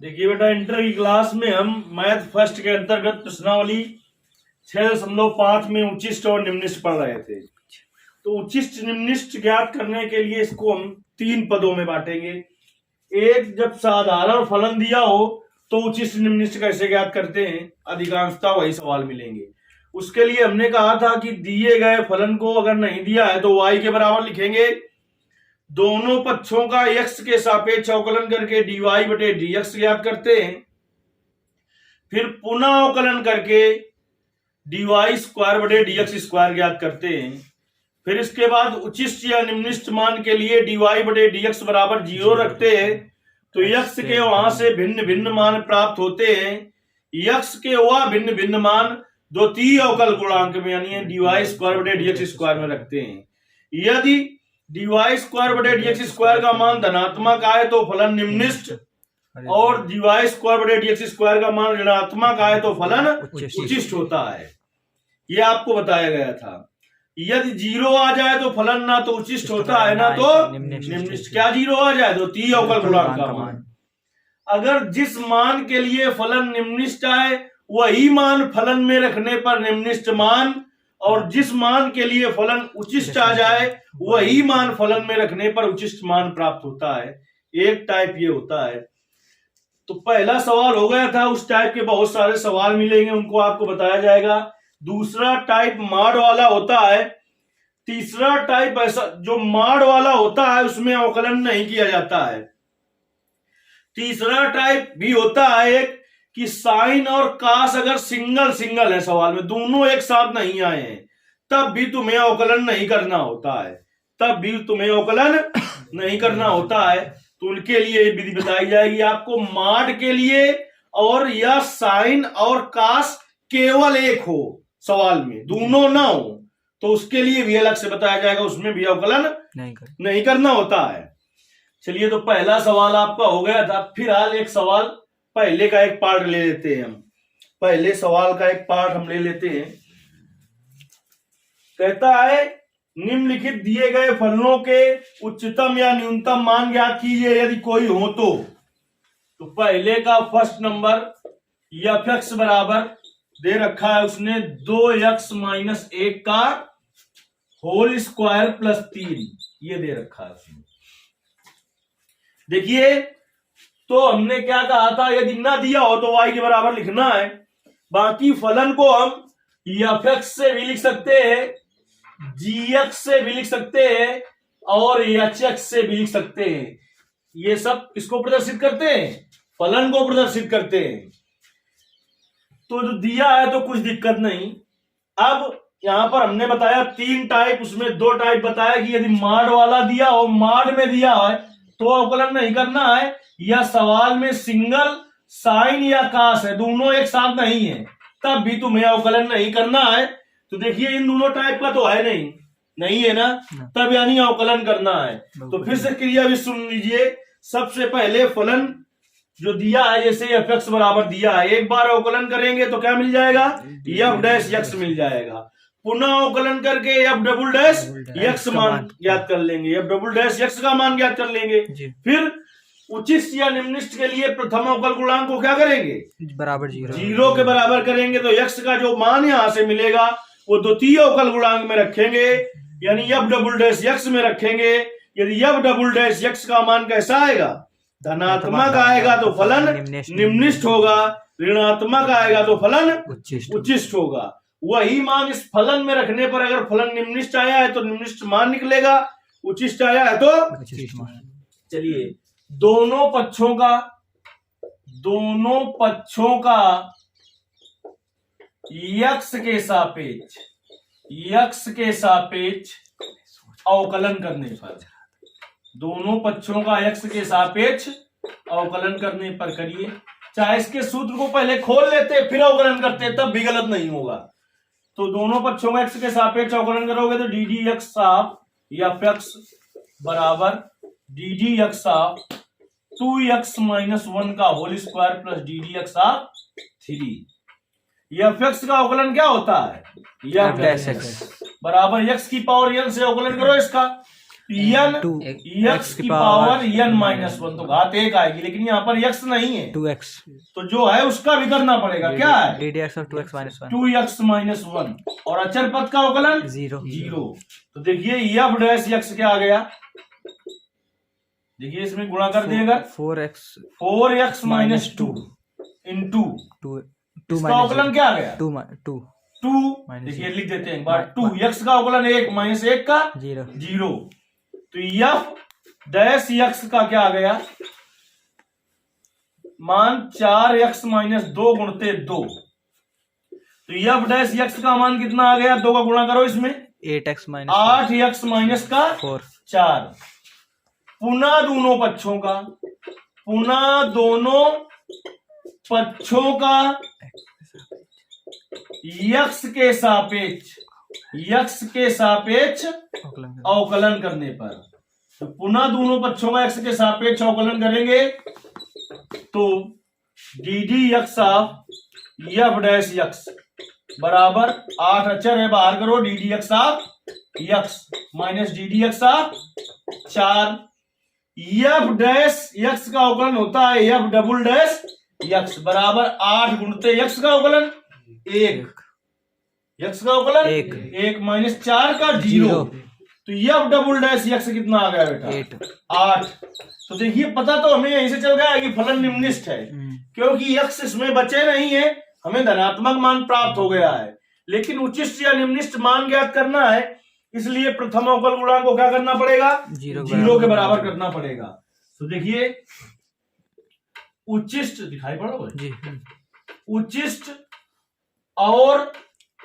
देखिए बेटा, इंटर की क्लास में हम मैथ फर्स्ट के अंतर्गत प्रश्नावली 6.5 में उच्चिष्ट और निम्निष्ट पढ़ रहे थे। तो उच्चिष्ट निम्निष्ट ज्ञात करने के लिए इसको हम 3 पदों में बांटेंगे। एक, जब साधारण फलन दिया हो तो उच्चिष्ट निम्निष्ट कैसे ज्ञात करते हैं, अधिकांशतः वही सवाल मिलेंगे। उसके लिए हमने कहा था कि दिए गए फलन को अगर नहीं दिया है तो y के बराबर लिखेंगे, दोनों पक्षों का x के सापेक्ष अवकलन करके dy बटे dx ज्ञात करते हैं, फिर पुनः अवकलन करके dy स्क्वायर बटे dx स्क्वायर ज्ञात करते हैं। फिर इसके बाद उच्चिष्ट या निम्निष्ट मान के लिए dy बटे dx बराबर 0 रखते हैं, तो x के वहां से भिन्न भिन्न मान प्राप्त होते हैं। x के वह भिन्न भिन्न मान द्वितीय अवकल गुणांक में यानी dy स्क्वायर बटे dx स्क्वायर में रखते हैं। यदि dy स्क्वायर बटे dx स्क्वायर का मान धनात्मक आए तो फलन निम्निष्ट, और dy स्क्वायर बटे dx स्क्वायर का मान ऋणात्मक आए तो फलन उच्चिष्ट होता है। यह आपको बताया गया था। यदि 0 आ जाए तो फलन ना तो उच्चिष्ट होता है ना तो निम्निष्ट। क्या 0 आ जाए? तो द्वितीय अवकल गुणांक का मान। अगर जिस मान के लिए फलन निम्निष्ट आए वही मान फलन में रखने पर निम्निष्ट मान, और जिस मान के लिए फलन उच्चिष्ट आ जाए वही मान फलन में रखने पर उच्चिष्ट मान प्राप्त होता है। एक टाइप ये होता है। तो पहला सवाल हो गया था, उस टाइप के बहुत सारे सवाल मिलेंगे, उनको आपको बताया जाएगा। दूसरा टाइप माड वाला होता है। तीसरा टाइप ऐसा जो माड वाला होता है उसमें अवकलन नहीं किया जाता है। तीसरा टाइप भी होता है एक कि साइन और कास अगर सिंगल सिंगल है सवाल में, दोनों एक साथ नहीं आए हैं, तब भी तुम्हें अवकलन नहीं करना होता है, तब भी तुम्हें अवकलन नहीं करना होता है। तो उनके लिए विधि बताई जाएगी आपको। माड के लिए और या साइन और कास केवल एक हो सवाल में, दोनों ना हो, तो उसके लिए भी अलग से बताया जाएगा, उसमें भी अवकलन नहीं करना होता है। चलिए, तो पहला सवाल आपका हो गया था। फिलहाल एक सवाल पहले का एक पार्ट ले लेते हैं हम। पहले सवाल का एक पार्ट हम ले लेते हैं। कहता है निम्नलिखित दिए गए फलनों के उच्चतम या न्यूनतम मान ज्ञात कीजिए यदि कोई हो तो। पहले का फर्स्ट नंबर f(x) बराबर दे रखा है उसने 2x माइनस 1 का होल स्क्वायर प्लस 3, ये दे रखा है उसने। देखिए, तो हमने क्या कहा था, यदि ना दिया हो तो y के बराबर लिखना है। बाकी फलन को हम f(x) से भी लिख सकते हैं, gx से भी लिख सकते हैं और hx से भी लिख सकते हैं। ये सब किसको प्रदर्शित करते हैं? फलन को प्रदर्शित करते हैं। तो जो दिया है तो कुछ दिक्कत नहीं। अब यहां पर हमने बताया 3 टाइप, उसमें 2 टाइप बताया कि यदि माड वाला दिया हो, माड में दिया है तो अवकलन नहीं करना है, या सवाल में सिंगल साइन या कास है, दोनों एक साथ नहीं है, तब भी तुम्हें अवकलन नहीं करना है। तो देखिए, इन दोनों टाइप का तो है नहीं है ना, तब यानी अवकलन करना है। तो फिर से क्रिया भी सुन लीजिए। सबसे पहले फलन जो दिया है, जैसे f(x) बराबर दिया है, एक बार अवकलन करेंगे तो क्या मिल जाएगा? f'(x) मिल जाएगा। पुनः अवकलन करके f'(x) मान ज्ञात कर लेंगे, f'(x) का मान ज्ञात कर लेंगे। फिर उच्चिष्ट या निम्निष्ट के लिए प्रथम अवकल गुणांक को क्या करेंगे? बराबर 0 के बराबर करेंगे, तो x का जो मान यहां से मिलेगा वो द्वितीय अवकल गुणांक में रखेंगे, यानी f'(x) में रखेंगे। यदि f'(x) का मान कैसा आएगा? धनात्मक आएगा तो फलन निम्निष्ट होगा, ऋणात्मक आएगा तो फलन उच्चिष्ट होगा। वही मान इस फलन में रखने पर अगर फलन निम्निष्ट आया है तो निम्निष्ट मान निकलेगा, उच्चिष्ट आया है तो उच्चिष्ट मान। चलिए, दोनों पक्षों का x के सापेक्ष अवकलन करने पर, दोनों पक्षों का x के सापेक्ष अवकलन करने पर करिए। चाहे इसके सूत्र को पहले खोल लेते फिर अवकलन करते, तब भी गलत नहीं होगा। तो दोनों पक्षों का x के सापेक्ष अवकलन करोगे तो ddx ऑफ f(x) बराबर ddx ऑफ 2x माइनस 1 का whole square plus ddx of 3। f(x) का अवकलन क्या होता है? f' बराबर x की पावर n से अवकलन करो इसका, यन यक्स की पावर n -1, तो घात 1 आएगी, लेकिन यहाँ पर यक्स नहीं है 2x, तो जो है उसका भी करना पड़ेगा। क्या है? ddx of 2x minus 1, 2x - 1, और अचर पद का अवकलन 0। तो देखिए f डैश यक्स क्या आ गया, देखिए इसमें गुणा कर देगा 4x - 2 इंटू 2 इसका अवकलन क्या आ गया 2 देखिए लिख देते हैं एक बार 2, यक्स का अवकलन 1 -1 का 0, तो f डैश यक्स का क्या आ गया मान 4x - 2 गुणते 2, तो f डैश यक्स का मान कितना आ गया, 2 का गुणा करो इसमें 8x माइनस का 4, पुनः दोनों पक्षों का यक्स के सापेक्ष अवकलन करने पर, तो पुनः दोनों पक्षों का यक्स के सापेक्ष अवकलन करेंगे तो dd x of f dash x बराबर 8 अचर है, बाहर करो dd x of x minus dd x of 4, f dash x का अवकलन होता है f डबल डैश यक्स बराबर 8 गुणते यक्स का अवकलन 1, यक्स का अवकलन 1 माइनस 4 का 0, तो f डबल डैश यक्स कितना आ गया बेटा 8। तो देखिए पता तो हमें यहीं से चल गया कि फलन निम्निष्ठ है, क्योंकि यक्स इसमें बचे नहीं है, हमें धनात्मक मान प्राप्त हो गया है, लेकिन उच्चिष्ट या निम्निष्ठ मान ज्ञात करना है, इसलिए प्रथम अवकल गुणांक को क्या करना पड़ेगा 0 के बराबर करना पड़ेगा। तो देखिए उच्चिष्ट दिखाई पड़ा जी, उच्चिष्ट और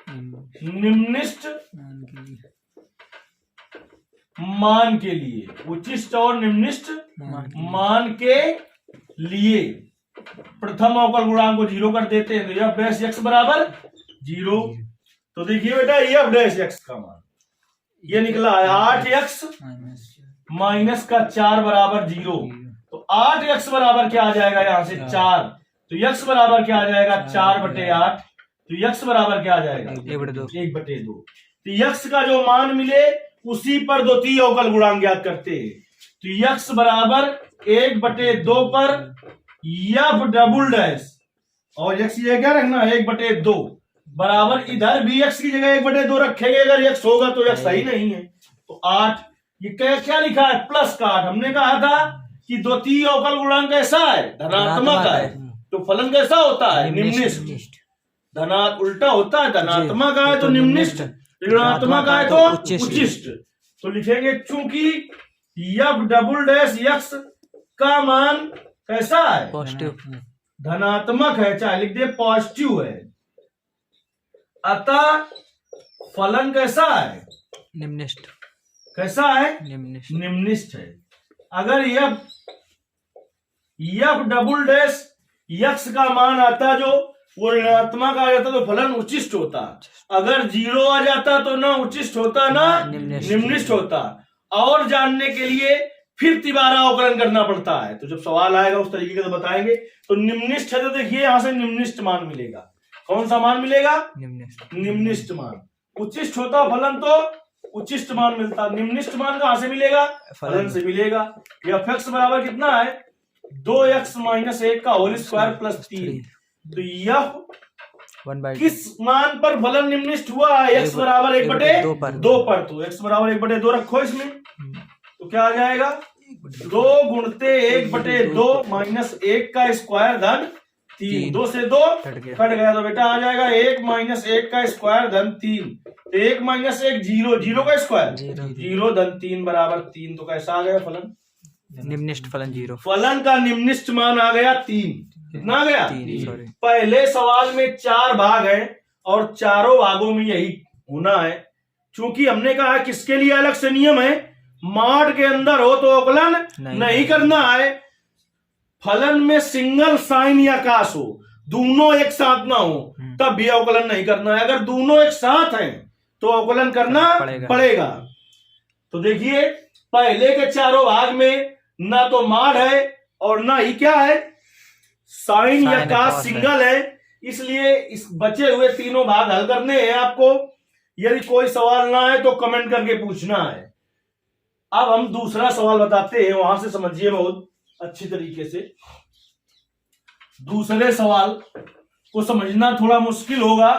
निम्निष्ठ मान के लिए, उच्चिष्ट और निम्निष्ठ मान के लिए प्रथम अवकल गुणांक को 0 कर देते हैं, तो f डैश x बराबर 0। तो देखिए बेटा f डैश x का मान ये निकला है 8x माइनस का 4 बराबर 0, तो 8x बराबर क्या आ जाएगा यहां से 4, तो x बराबर क्या आ जाएगा 4/8, तो x बराबर क्या आ जाएगा 1/2। तो x का जो मान मिले उसी पर द्वितीय अवकल गुणांक ज्ञात करते हैं, तो x बराबर 1/2 पर f डबल डैश और x की जगह क्या रखना 1/2 बराबर इधर भी x की जगह 1/2 रखेंगे, अगर x होगा तो x सही नहीं है, तो 8 ये क्या लिखा है प्लस का 8। हमने कहा था कि द्वितीय अवकल गुणांक कैसा है धनात्मक है, तो फलन कैसा होता है निम्निष्ठ, उल्टा होता है, धनात्मक आए तो निम्निष्ठ, ऋणात्मक आए तो उच्चिष्ट। तो लिखेंगे चूंकि f डबल डैश यक्स का मान कैसा है पॉजिटिव धनात्मक है, चाहे लिख दे पॉजिटिव है, अतः फलन कैसा है निम्निष्ठ, कैसा है निम्निष्ठ है। अगर f डबल डैश यक्स का मान आता जो वो ऋणात्मक आ जाता तो फलन उच्चिष्ट होता, अगर 0 आ जाता तो ना उच्चिष्ट होता ना निम्निष्ठ होता। और जानने के लिए फिर तिबारा अवकलन करना पड़ता है, तो जब सवाल आएगा उस तरीके से बताएंगे। तो निम्निष्ठ है तो देखिए यहां से निम्निष्ठ मान मिलेगा, कौन सा मान मिलेगा निम्निष्ठ मान। उच्चिष्ट होता फलन तो उच्चिष्ट मान मिलता, निम्निष्ठ मान कहां से मिलेगा फलन से मिलेगा। f x बराबर कितना है 2x - 1 का होल स्क्वायर प्लस 3, तो f किस मान पर फलन निम्निष्ठ हुआ है x बराबर 1/2 पर, तो x बराबर 1/2 रखो इसमें, तो क्या आ जाएगा 2 गुणते 1/2 माइनस 1 का स्क्वायर धन 3, 2 से 2 कट गया, तो बेटा आ जाएगा 1 - 1 का स्क्वायर धन 3, 1 - 1 0 का स्क्वायर 0 धन 3 बराबर 3, तो कैसा आ गया फलन निम्निष्ठ फलन 0। फलन का निम्निष्ठ मान आ गया 3, कितना आ गया 3। पहले सवाल में 4 भाग है और चारों भागों में यही होना है, चूंकि हमने कहा किसके लिए अलग से नियम है, माड के अंदर हो तो अवकलन नहीं करना है, फलन में सिंगल साइन या काश हो, दोनों एक साथ ना हो तब भी अवकलन नहीं करना है, अगर दोनों एक साथ हैं तो अवकलन करना पड़ेगा। तो देखिए पहले के चारों भाग में ना तो माड है और ना ही क्या है साइन या काश सिंगल है, इसलिए इस बचे हुए तीनों भाग हल करने हैं आपको। यदि कोई सवाल ना है तो कमेंट करके पूछना है। अब हम दूसरा सवाल बताते हैं, वहां से समझिए बहुत अच्छी तरीके से। दूसरे सवाल को समझना थोड़ा मुश्किल होगा,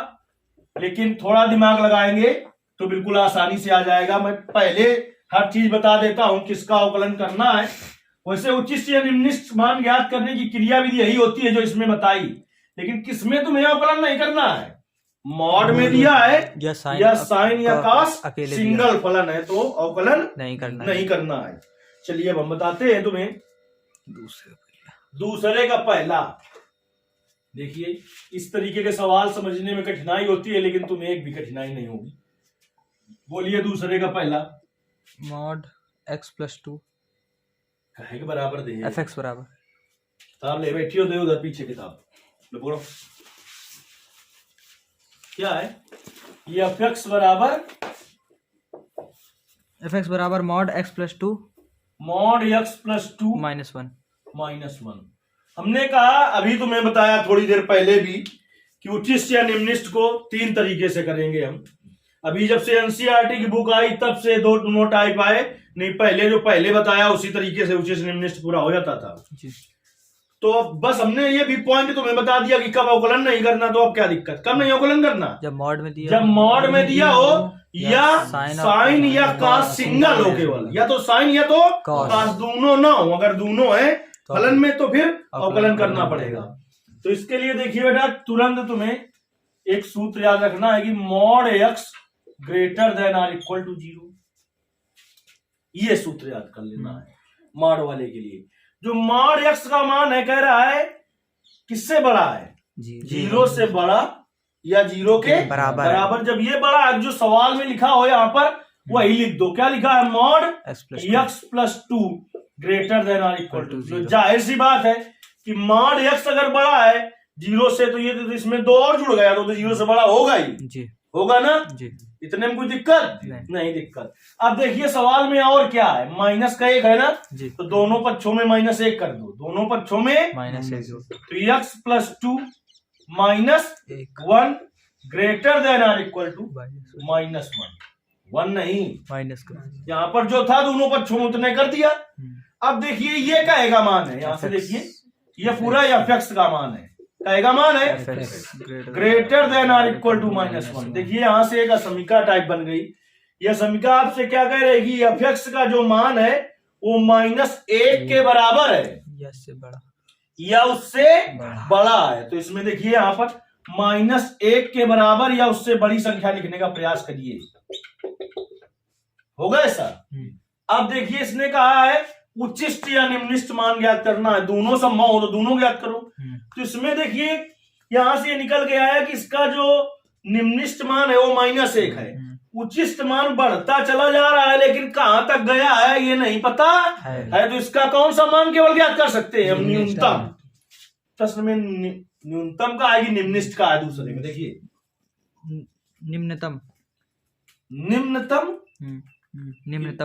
लेकिन थोड़ा दिमाग लगाएंगे तो बिल्कुल आसानी से आ जाएगा। मैं पहले हर चीज बता देता हूं किसका अवकलन करना है। वैसे उच्चिष्ट या निम्निष्ट मान ज्ञात करने की क्रिया विधि यही होती है जो इसमें बताई, लेकिन किसमें तुम्हें अवकलन नहीं करना है। मॉड में दिया है या साइन या कॉस सिंगल फलन है तो अवकलन नहीं करना है। चलिए अब हम बताते हैं तुम्हें दूसरे का पहला। देखिए इस तरीके के सवाल समझने में कठिनाई होती है, लेकिन तुम्हें एक भी कठिनाई नहीं होगी। बोलिए दूसरे का पहला। मॉड x + 2 कहे के बराबर दे fx बराबर। किताब ले बैठियो, दे उधर पीछे किताब ले बोलो क्या है ये। fx बराबर मॉड x + 2 मॉड x + 2 -1। हमने कहा अभी तुम्हें बताया थोड़ी देर पहले भी कि उच्चिष्ट या निम्निष्ट को 3 तरीके से करेंगे हम। अभी जब से एनसीईआरटी की बुक आई तब से दोनों टाइप आए, नहीं पहले जो पहले बताया उसी तरीके से उच्चिष्ट निम्निष्ट पूरा हो जाता था जी। तो बस हमने ये भी पॉइंट तुम्हें बता दिया कि कब अवकलन नहीं करना, तो अब क्या दिक्कत, कब नहीं अवकलन करना, जब मॉड में दिया हो या साइन या कॉस सिंगल हो केवल, या तो साइन या तो कॉस, दोनों ना हो। अगर दोनों है फलन में तो फिर अवकलन करना पड़ेगा। तो इसके लिए देखिए बेटा तुरंत तुम्हें एक सूत्र याद रखना है कि mod x greater than or equal to 0। ये सूत्र याद कर लेना है मॉड वाले के लिए। जो मॉड x का मान है कह रहा है किससे बड़ा है, 0 से बड़ा या 0 के बराबर। जब ये बड़ा है जो सवाल में लिखा हो यहाँ पर वही लिख दो। क्या लिखा है, mod x + 2 greater than or equal to 0। जाहिर सी बात है कि मॉड x अगर बड़ा है 0 से तो ये तो इसमें 2 और जुड़ गया तो 0 से बड़ा होगा ही जी। होगा ना जी। इतने में कोई दिक्कत नहीं दिक्कत। अब देखिए सवाल में और क्या है, -1 है ना जी। तो दोनों पक्षों में -1 कर दो, दोनों पक्षों में -1। तो x + 2 -1 greater than or equal to -1 नहीं माइनस यहाँ पर जो था दोनों पक्षों में उतने कर दिया। अब देखिए ये कहेगा मान है, यहाँ से देखिए ये पूरा fx का मान है, कहेगा मान है greater than or equal to -1। देखिए यहाँ से एक असमिका टाइप बन गई। यह समीका आपसे क्या कह रहेगी, fx का जो मान है वो -1 के बराबर है या उससे बड़ा है। तो इसमें देखिए यहाँ पर -1 के बराबर या उससे बड़ी संख्या लिखने का प्रयास करिए, होगा ऐसा। अब देखिए इसने कहा है उच्चिष्ट या निम्निष्ट मान ज्ञात करना है, दोनों संभव हो तो दोनों ज्ञात करो। तो इसमें देखिए यहां से निकल गया है कि इसका जो निम्निष्ट मान है वो -1 है, उच्चिष्ट मान बढ़ता चला जा रहा है लेकिन कहां तक गया है ये नहीं पता है। तो इसका कौन सा मान केवल ज्ञात कर सकते हैं हम, न्यूनतम। प्रश्न में न्यूनतम का है कि निम्निष्ट का है, दूसरे में देखिए निम्नतम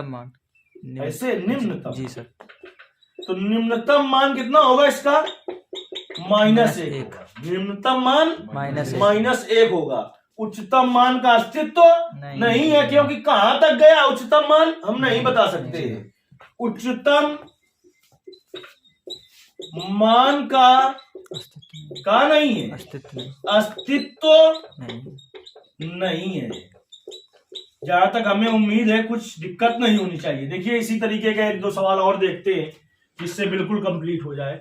मान ऐसे निम्नतम जी सर। तो निम्नतम मान कितना होगा इसका, -1। निम्नतम मान -1 होगा। उच्चतम मान का अस्तित्व नहीं है क्योंकि कहां तक गया उच्चतम मान हम नहीं बता सकते। उच्चतम मान का नहीं है, अस्तित्व नहीं है। जहां तक हमें उम्मीद है कुछ दिक्कत नहीं होनी चाहिए। देखिए इसी तरीके के 1-2 सवाल और देखते हैं जिससे बिल्कुल कंप्लीट हो जाए।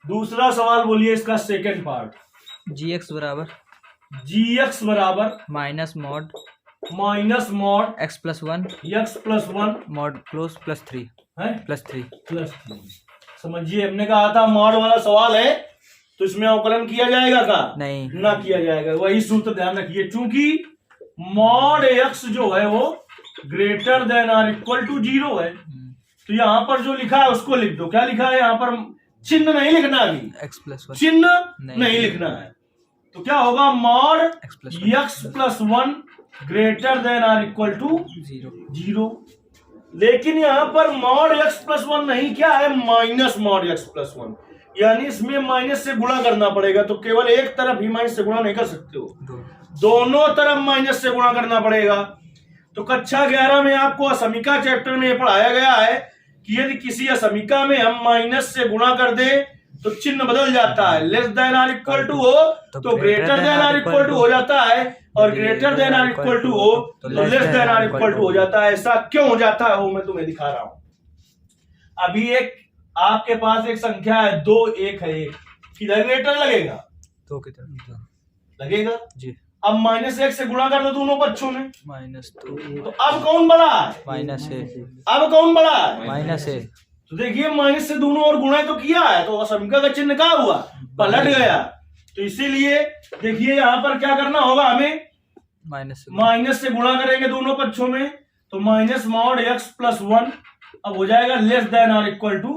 दूसरा सवाल बोलिए इसका सेकंड पार्ट। gx बराबर -mod x + 1 mod +3 है +3। समझिए हमने कहा था मॉड वाला सवाल है तो इसमें अवकलन किया जाएगा का नहीं ना किया जाएगा। वही सूत्र ध्यान रखिए, चूंकि मॉड x जो है वो greater than or equal to 0 है तो यहाँ पर जो लिखा है उसको लिख दो। क्या लिखा है यहाँ पर, चिन्ह नहीं लिखना, अभी x + 1 चिन्ह नहीं लिखना है। तो क्या होगा, mod x + 1 greater than or equal to 0। लेकिन यहाँ पर मॉड x + 1 नहीं, क्या है -mod x + 1, यानी इसमें माइनस से गुणा करना पड़ेगा। तो केवल एक तरफ ही माइनस से गुणा नहीं कर सकते हो, दोनों तरफ माइनस से गुणा करना पड़ेगा। तो कक्षा 11 में आपको असमिका चैप्टर में ये पढ़ाया गया है कि यदि किसी असमिका में हम माइनस से गुणा कर दे तो चिन्ह बदल जाता है, less than or equal to हो तो greater than or equal to हो जाता है, और greater than or equal to हो तो less than or equal to हो जाता है। ऐसा क्यों हो जाता है वो मैं तुम्हें दिखा रहा हूं। अभी एक आपके पास एक संख्या है 2 1 है, किधर ग्रेटर लगेगा? 2 की तरफ लगेगा जी। अब -1 से गुणा कर दो दोनों पक्षों में, -2 तो अब कौन बड़ा है? -a अब कौन बड़ा है? -a। तो देखिए माइनस से दोनों और गुणा तो किया है, तो असमिका का चिन्ह क्या हुआ? पलट गया। तो इसीलिए देखिए यहाँ पर क्या करना होगा हमें, माइनस से गुणा करेंगे दोनों पक्षों में, तो माइनस मॉड x प्लस 1 अब हो जाएगा less than or equal to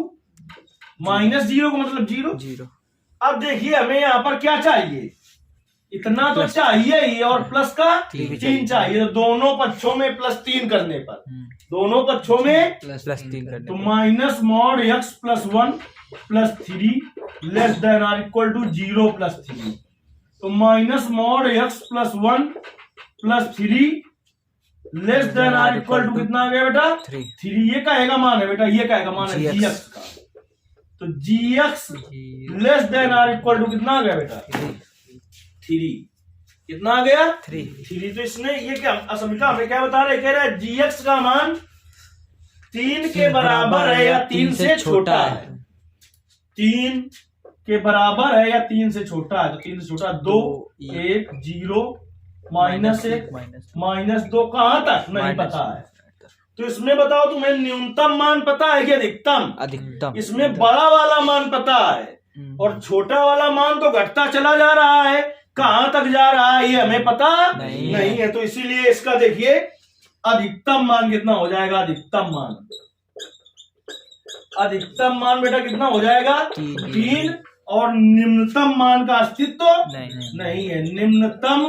-0 का मतलब 0। अब देखिए हमें यहाँ पर क्या चाहिए, इतना तो चाहिए ही, और प्लस का 3 चाहिए। तो दोनों पक्षों में +3 करने पर, दोनों पक्षों में +3 करने तो minus mod x plus 1 plus 3 less than or equal to 0 plus 3। तो minus mod x plus 1 plus 3 less than or equal to कितना आ गया बेटा? 3। ये कहेगा मान है बेटा, ये कहेगा मान है gx का। तो gx less than or equal to कितना आ गया बेटा? 3। कितना आ गया? 3। तो इसने ये क्या असमिका हमें क्या बता रहे, कह रहा है gx का मान 3 के बराबर है या 3 से छोटा है। 3 के बराबर है या 3 से छोटा है, तो 3 से छोटा 2 1 0 -1 -2 कहां तक नहीं पता है। तो इसमें बताओ तुम्हें न्यूनतम मान पता है कि अधिकतम? इसमें बड़ा वाला मान पता है और छोटा वाला मान तो घटता चला जा रहा है, कहां तक जा रहा है ये हमें पता नहीं है। तो इसीलिए इसका देखिए अधिकतम मान कितना हो जाएगा? अधिकतम मान बेटा कितना हो जाएगा? 3। और निम्नतम मान का अस्तित्व नहीं है। निम्नतम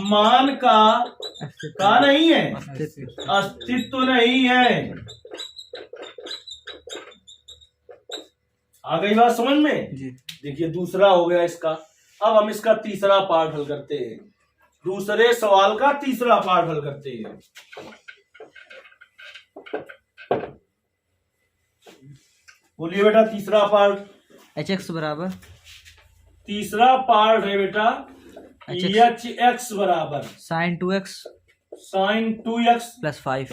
मान का नहीं है, अस्तित्व नहीं है। आ गई बात समझ में? देखिए दूसरा हो गया इसका। अब हम इसका तीसरा पार्ट हल करते हैं, दूसरे सवाल का तीसरा पार्ट हल करते हैं। बोलिए बेटा तीसरा पार्ट। hx बराबर, तीसरा पार्ट है बेटा hx बराबर sin 2x +5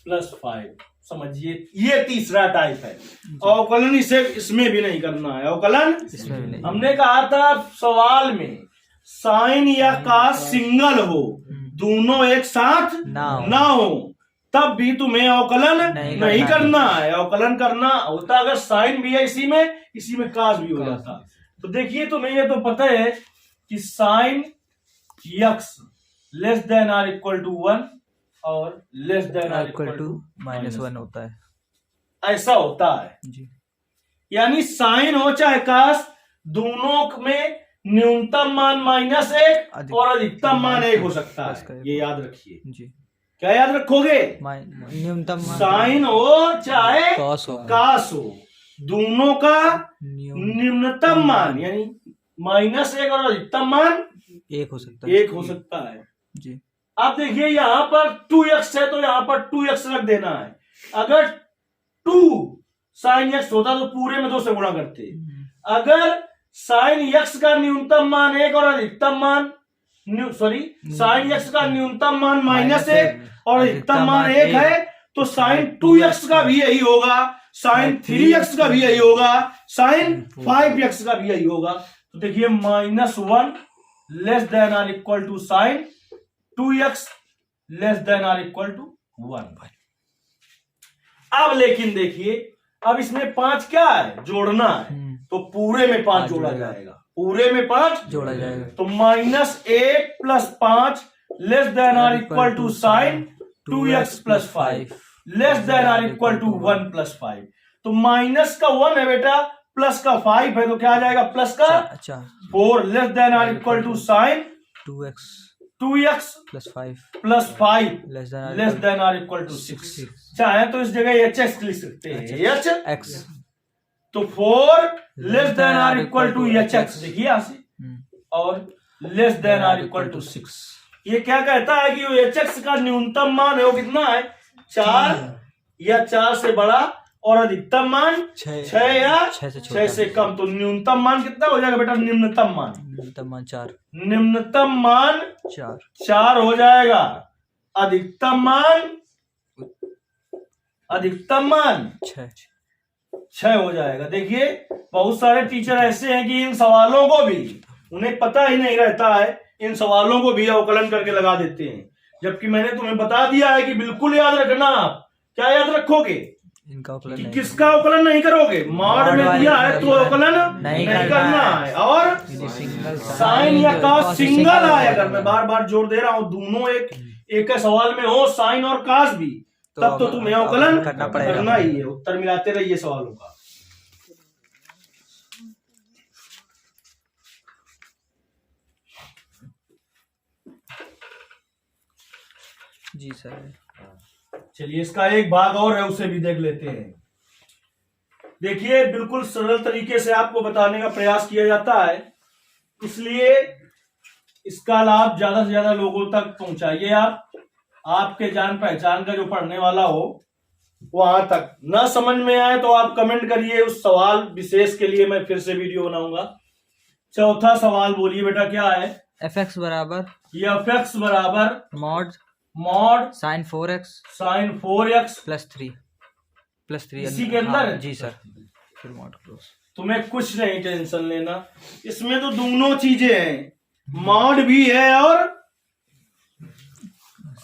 +5। समझिए ये तीसरा टाइप है। अवकलन इसे इसमें भी नहीं करना है, अवकलन इसमें भी नहीं। हमने कहा था सवाल में साइन या कास सिंगल हो, दोनों एक साथ ना हो, तब भी तुम्हें अवकलन नहीं करना है। अवकलन करना होता अगर साइन भी है इसी में कास भी हो जाता। तो देखिए तुम्हें ये तो पता है कि sine x less than or equal to 1 और less than or equal to -1 होता है, ऐसा होता है जी। यानी साइन हो चाहे कास, दोनों में न्यूनतम मान -1 और अधिकतम मान 1 हो सकता है। ये याद रखिए जी। क्या याद रखोगे? न्यूनतम साइन हो चाहे कास हो, दोनों का निम्नतम मान यानी -1 और अधिकतम मान 1 हो सकता है जी। अब देखिए यहाँ पर 2x है तो यहाँ पर 2x रख देना है। अगर 2 साइन x होता तो पूरे में 2 से गुणा करते। अगर साइन x का न्यूनतम मान 1 और अधिकतम मान साइन x का न्यूनतम मान -1 और अधिकतम मान 1 है, तो साइन 2x का भी यही होगा, साइन 3x का भी यही होगा, साइन 5x का भी यही होगा। तो देखिए -1 less than or equal to sine 2x less than or equal to 1। अब लेकिन देखिए अब इसमें 5 क्या है? जोड़ना है, तो पूरे में 5 जोड़ा जाएगा, पूरे में 5 जोड़ा जाएगा। तो -1 + 5 less than or equal to sine 2x + 5 less than or equal to 1 + 5। तो माइनस का 1 है बेटा, प्लस का 5 है, तो क्या आ जाएगा? प्लस का 4 less than or equal to sine 2x + 5 less than or equal to 6। चाहे तो इस जगह hx लिख सकते हैं, hx। तो 4 less than or equal to hx, देखिए यहां से, और less than or equal to 6। ये क्या कहता है कि hx का न्यूनतम मान है वो कितना है 4 या 4 से बड़ा और अधिकतम मान 6 या 6 से कम। तो न्यूनतम मान कितना हो जाएगा बेटा? निम्नतम मान 4। निम्नतम मान 4 हो जाएगा। अधिकतम मान 6 हो जाएगा। देखिए बहुत सारे टीचर ऐसे हैं कि इन सवालों को भी उन्हें पता ही नहीं रहता है, इन सवालों को भी अवकलन करके लगा देते हैं, जबकि मैंने तुम्हें बता दिया है कि बिल्कुल याद रखना। आप क्या याद रखोगे? इनका कि किसका अवकलन नहीं करोगे? मॉड में दिया है तो अवकलन नहीं करना है, और साइन या कॉस सिंगल आया। अगर मैं बार बार जोर दे रहा हूं दोनों एक सवाल में हो, साइन और कॉस भी, तब तो तुम्हें अवकलन करना ही है। उत्तर मिलाते रहिए सवालों का। जी सर। चलिए इसका एक भाग और है, उसे भी देख लेते हैं। देखिए बिल्कुल सरल तरीके से आपको बताने का प्रयास किया जाता है, इसलिए इसका लाभ ज्यादा से ज्यादा लोगों तक पहुंचाइए। आपके जान पहचान का जो पढ़ने वाला हो वहां तक। ना समझ में आए तो आप कमेंट करिए, उस सवाल विशेष के लिए मैं फिर से वीडियो बनाऊंगा। चौथा सवाल बोलिए बेटा क्या है? fx बराबर fx बराबर मॉड साइन 4x प्लस 3 इसी के अंदर। जी सर। फिर मॉड क्लोज। तुम्हें कुछ नहीं टेंशन लेना, इसमें तो दोनों चीजें हैं, मॉड भी है और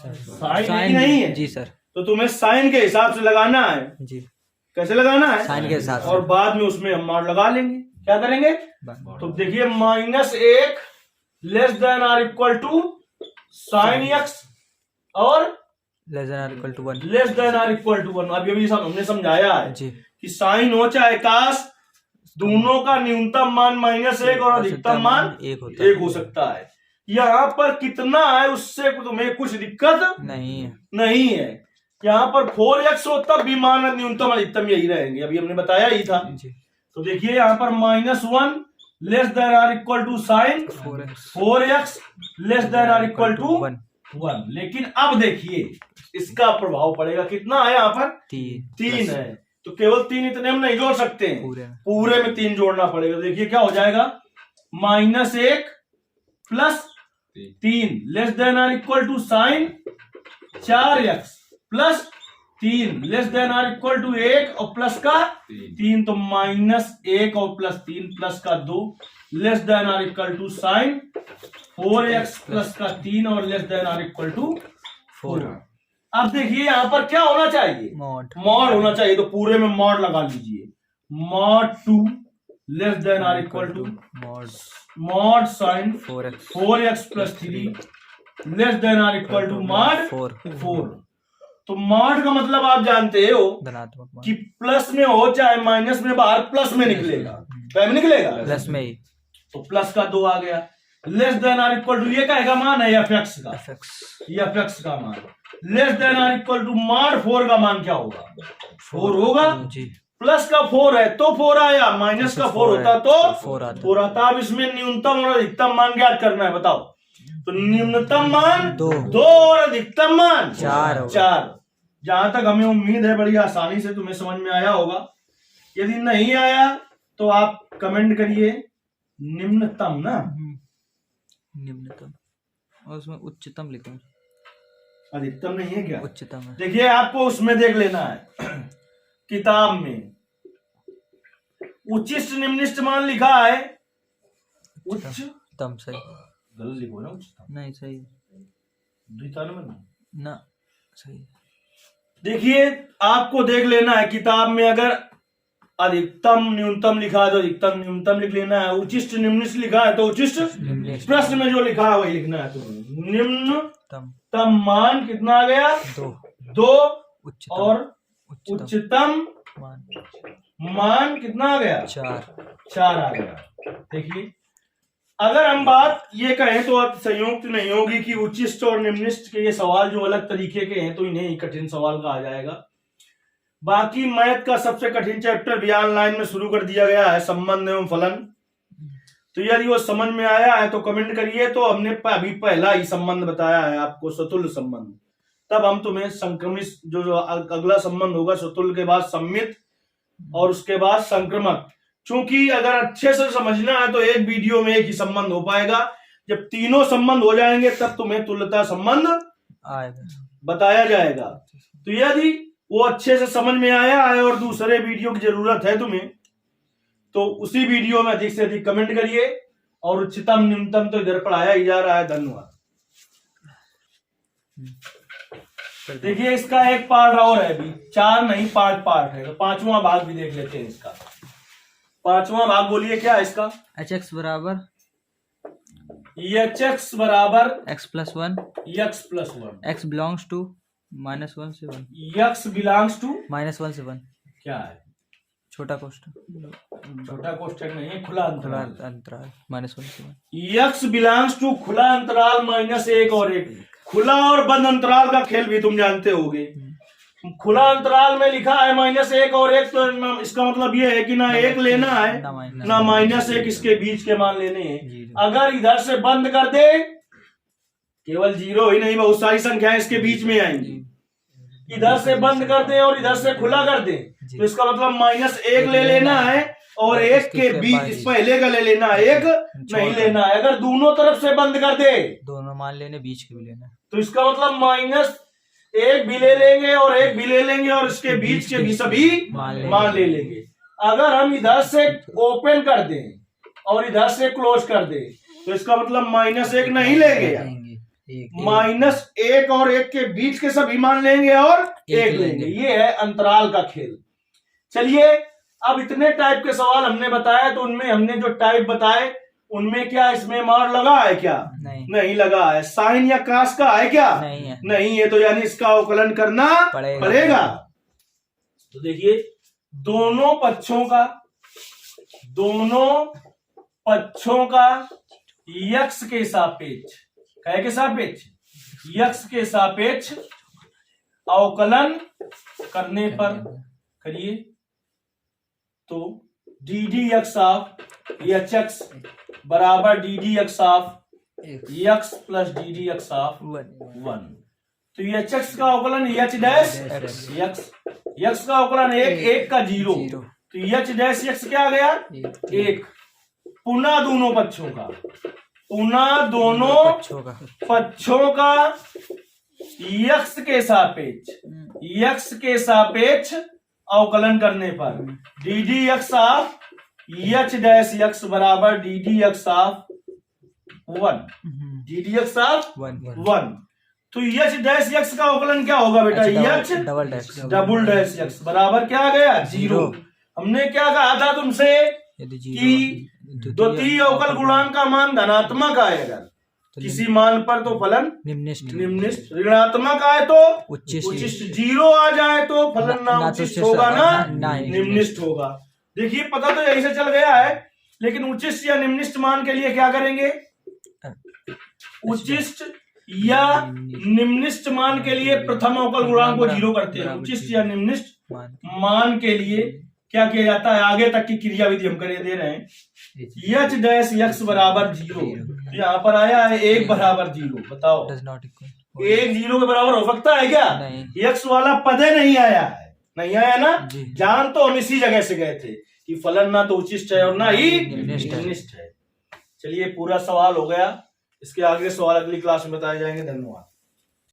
साइन भी नहीं है। जी सर। तो तुम्हें साइन के हिसाब से लगाना है। जी कैसे लगाना है? साइन के हिसाब से, और बाद में उसमें हम मॉड लगा लेंगे। क्या करेंगे? तो देखिए -1 less than or equal to sine x और less than or equal to 1। Less than or equal to 1। अभी अभी हमने समझाया है जी कि साइन हो चाहे कास, दोनों का न्यूनतम मान -1 और अधिकतम मान 1 हो सकता है। यहाँ पर कितना है उससे तुम्हें कुछ दिक्कत नहीं है। यहाँ पर 4x हो तब भी मान न्यूनतम अधिकतम यही रहेंगे, अभी हमने बताया ही था। तो देखिए यहाँ पर -1 less than or equal to sine 4x less than or equal to 1। लेकिन अब देखिए इसका प्रभाव पड़ेगा, कितना है यहाँ पर? 3 है। तो केवल 3 इतने हम नहीं जोड़ सकते हैं, पूरे में 3 जोड़ना पड़ेगा। देखिए क्या हो जाएगा? -1 plus 3 less than or equal to sine 4x plus 3 less than or equal to 1 और प्लस का 3। तो -1 और प्लस 3 प्लस का 2 less than or equal to sine 4x plus का 3 और less than or equal to 4। अब देखिए यहाँ पर क्या होना चाहिए? मॉड होना चाहिए। तो पूरे में मॉड लगा लीजिए। mod 2 less than or equal to mod sine 4x plus 3 less than or equal to mod 4। तो मॉड का मतलब आप जानते हो कि प्लस में हो चाहे माइनस में, बाहर प्लस में निकलेगा, प्लस में ही। तो प्लस का 2 आ गया। Less than or equal to ये का मान है fx का मान। Less than or equal to mod 4 का मान क्या होगा? 4 होगा। प्लस का 4 है तो 4 आया, माइनस का 4 होता तो 4 आता। अब इसमें न्यूनतम और अधिकतम मान ज्ञात करना है, बताओ। तो न्यूनतम मान 2 और अधिकतम मान 4। जहां तक हमें उम्मीद है बड़ी आसानी से तुम्हें समझ में आया होगा। यदि नहीं आया तो आप कमेंट करिए निम्नतम ना, निम्नतम, और उसमें उच्चतम लिखो। अधिकतम नहीं है क्या? उच्चतम है। देखिए आपको उसमें देख लेना है किताब में उच्चिष्ट निम्निष्ट मान लिखा है उच्चतम। सही गलत लिखो ना, उच्चतम नहीं सही ना, सही। देखिए आपको देख लेना है किताब में, अगर अधिकतम न्यूनतम लिखा है तो अधिकतम न्यूनतम लिख लेना है। उच्चिष्ट निम्निष्ट लिखा है तो उच्चिष्ट, प्रश्न में जो लिखा है वही लिखना है। तो निम्नतम मान कितना आ गया? 2 और उच्चतम मान कितना आ गया? 4 आ गया। देखिए अगर हम बात ये कहें तो संयुक्त नहीं होगी कि उच्चिष्ट और निम्निष्ट के ये सवाल जो अलग तरीके के हैं तो इन्हें ही कठिन सवाल कहा जाएगा। बाकी मैथ का सबसे कठिन चैप्टर भी ऑनलाइन में शुरू कर दिया गया है, संबंध एवं फलन। तो यदि वो समझ में आया है तो कमेंट करिए। तो हमने अभी पहला ही संबंध बताया है आपको, स्वतुल्य संबंध। तब हम तुम्हें संक्रमित जो अगला संबंध होगा, स्वतुल्य के बाद सम्मित और उसके बाद संक्रमक। चूंकि अगर अच्छे से समझना है तो एक वीडियो में एक ही संबंध हो पाएगा। जब तीनों संबंध हो जाएंगे तब तुम्हें तुल्यता संबंध बताया जाएगा। तो यदि वो अच्छे से समझ में आया है और दूसरे वीडियो की जरूरत है तुम्हें, तो उसी वीडियो में अधिक से अधिक कमेंट करिए। और उच्चतम निम्नतम तो इधर पढ़ाया ही जा रहा है। धन्यवाद। देखिए इसका एक पार्ट और है, अभी 4 नहीं पार्ट है, तो 5वां भाग भी देख लेते हैं इसका। 5वां भाग बोलिए क्या है इसका? hx बराबर hx बराबर x plus 1 x belongs to -1 से 1 x बिलोंग्स टू -1 से 1 क्या है? छोटा कोष्ठक, छोटा कोष्ठक नहीं है, खुला अंतराल -1 से 1 x बिलोंग्स टू खुला अंतराल -1 और 1। खुला और बंद अंतराल का खेल भी तुम जानते होगे। खुला अंतराल में लिखा है -1 और 1, तो इसका मतलब ये है कि ना 1 लेना है ना -1, इसके बीच के मान लेने हैं। अगर इधर से बंद कर दे, केवल 0 ही नहीं बहुत सारी संख्याएं इसके बीच में आएंगी। इधर से बंद कर दे और इधर से खुला कर दे, तो इसका मतलब -1 ले लेना है और 1 के बीच इस पहले का ले लेना है, 1 नहीं लेना है। अगर दोनों तरफ से बंद कर दे, दोनों मान लेने, बीच के भी लेना, तो इसका मतलब -1 भी ले लेंगे और 1 भी ले लेंगे और इसके बीच के भी सभी मान ले लेंगे। अगर हम इधर से ओपन कर दें और इधर से क्लोज कर दें, तो इसका मतलब -1 नहीं लेंगे, -1 और 1 के बीच के सभी मान लेंगे और 1 लेंगे। ये है अंतराल का खेल। चलिए अब इतने टाइप के सवाल हमने बताए, तो उनमें हमने जो टाइप बताए उनमें क्या इसमें मार लगा है क्या? नहीं लगा है। साइन या कास का है क्या? नहीं है। तो यानी इसका अवकलन करना पड़ेगा। तो देखिए दोनों पक्षों का यक्स के सापेक्ष, क्या के सापेक्ष? यक्स के सापेक्ष अवकलन करने पर करिए, तो ddx ऑफ hx बराबर ddx of x plus ddx of 1। तो hx का अवकलन h डैश x का अवकलन 1 का 0, तो h डैश x क्या आ गया? 1। पुनः दोनों पक्षों का x के सापेक्ष अवकलन करने पर ddx of h dash x बराबर ddx ऑफ 1, ddx ऑफ 1। तो h डैश x का अवकलन क्या होगा बेटा? h डबल डैश x बराबर क्या आ गया? 0। हमने क्या कहा था तुमसे कि द्वितीय अवकल गुणांक का मान धनात्मक आए अगर किसी मान पर, तो फलन निम्निष्ठ। ऋणात्मक आए तो उच्चिष्ट। 0 आ जाए तो फलन ना उच्चिष्ट होगा ना निम्निष्ठ होगा। देखिए पता तो यही से चल गया है, लेकिन उच्चिष्ट या निम्निष्ठ मान के लिए क्या करेंगे? उच्चिष्ट या निम्निष्ठ मान के लिए प्रथम अवकल गुणांक को 0 करते हैं। उच्चिष्ट या निम्निष्ठ मान के लिए क्या किया जाता है? आगे तक की क्रिया विधि हम करे दे रहे हैं। h डैश x बराबर 0, यहाँ पर आया है 1 बराबर 0। बताओ 1 0 के बराबर हो सकता है क्या? x वाला पदे नहीं आया है, नहीं आया ना। जान तो हम इसी जगह से गए थे कि फलन ना तो उच्चिष्ट है और ना ही निम्निष्ठ है। चलिए पूरा सवाल हो गया, इसके आगे सवाल अगली क्लास में बताए जाएंगे। धन्यवाद।